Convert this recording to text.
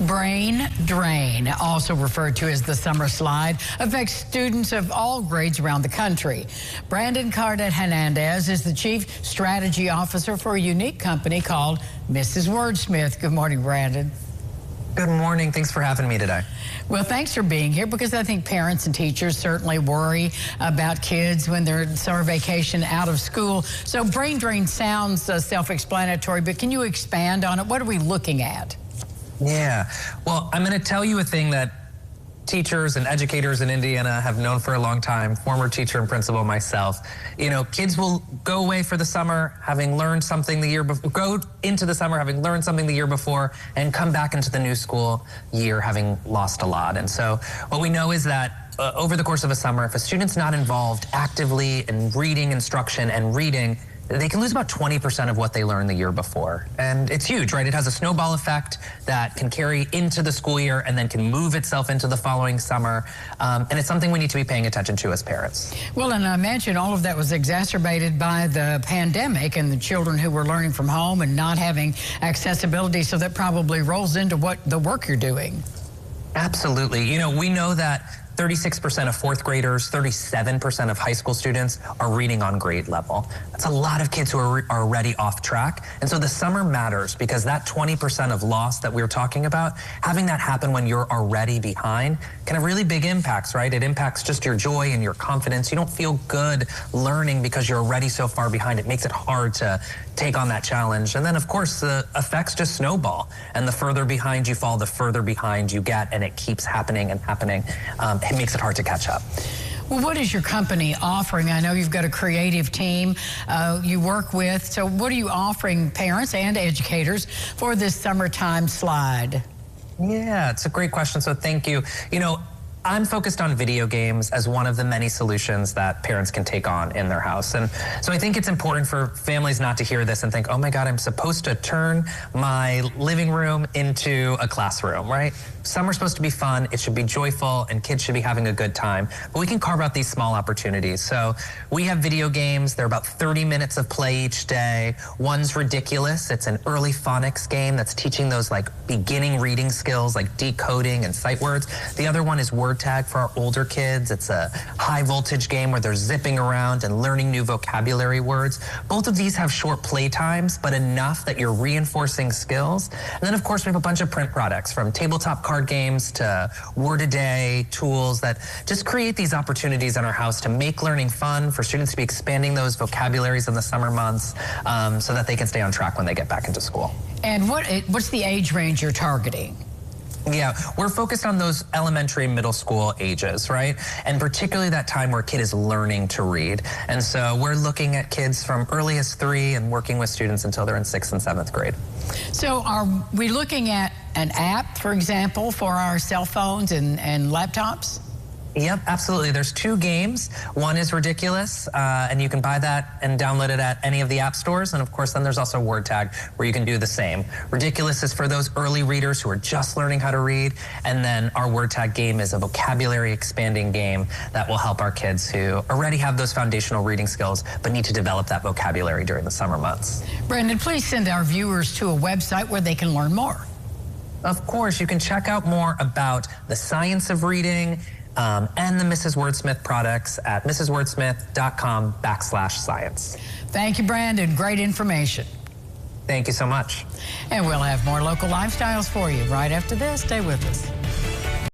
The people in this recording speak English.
Brain drain, also referred to as the summer slide, affects students of all grades around the country. Brandon Cardet-Hernandez is the Chief Strategy Officer for a unique company called Mrs. Wordsmith. Good morning, Brandon. Good morning. Thanks for having me today. Well, thanks for being here, because I think parents and teachers certainly worry about kids when they're in summer vacation out of school. So brain drain sounds self-explanatory, but can you expand on it? What are we looking at? Yeah. Well, I'm going to tell you a thing that teachers and educators in Indiana have known for a long time, former teacher and principal myself. You know, kids will go away for the summer having learned something the year before, go into the summer having learned something the year before, and come back into the new school year having lost a lot. And so what we know is that over the course of a summer, if a student's not involved actively in reading instruction and reading, they can lose about 20% of what they learned the year before. And it's huge, right? It has a snowball effect that can carry into the school year and then can move itself into the following summer. And it's something we need to be paying attention to as parents. Well, and I imagine all of that was exacerbated by the pandemic and the children who were learning from home and not having accessibility. So that probably rolls into what the work you're doing. Absolutely. You know, we know that 36% of fourth graders, 37% of high school students are reading on grade level. That's a lot of kids who are already off track. And so the summer matters, because that 20% of loss that we were talking about, having that happen when you're already behind can have really big impacts, right? It impacts just your joy and your confidence. You don't feel good learning because you're already so far behind. It makes it hard to take on that challenge. And then, of course, the effects just snowball. And the further behind you fall, the further behind you get, and it keeps happening and happening. It makes it hard to catch up. Well, what is your company offering? I know you've got a creative team you work with. So what are you offering parents and educators for this summertime slide? Yeah, it's a great question. So thank you. You know, I'm focused on video games as one of the many solutions that parents can take on in their house. And so I think it's important for families not to hear this and think, oh my God, I'm supposed to turn my living room into a classroom, right? Summer's supposed to be fun, it should be joyful, and kids should be having a good time. But we can carve out these small opportunities. So we have video games. They're about 30 minutes of play each day. One's Ridiculous. It's an early phonics game that's teaching those like beginning reading skills like decoding and sight words. The other one is Word Tag for our older kids. It's a high voltage game where they're zipping around and learning new vocabulary words. Both of these have short play times, but enough that you're reinforcing skills. And then, of course, we have a bunch of print products, from tabletop card games to Word a Day tools that just create these opportunities in our house to make learning fun, for students to be expanding those vocabularies in the summer months, so that they can stay on track when they get back into school. And what's the age range you're targeting? Yeah, we're focused on those elementary, middle school ages, right? And particularly that time where a kid is learning to read. And so we're looking at kids from early as 3 and working with students until they're in 6th and 7th grade. So are we looking at an app, for example, for our cell phones and laptops? Yep, absolutely. There's 2 games. One is Ridiculous, and you can buy that and download it at any of the app stores. And of course, then there's also Word Tag, where you can do the same. Ridiculous is for those early readers who are just learning how to read. And then our Word Tag game is a vocabulary expanding game that will help our kids who already have those foundational reading skills, but need to develop that vocabulary during the summer months. Brandon, please send our viewers to a website where they can learn more. Of course, you can check out more about the science of reading, and the Mrs. Wordsmith products at mrswordsmith.com/science. Thank you, Brandon. Great information. Thank you so much. And we'll have more local lifestyles for you right after this. Stay with us.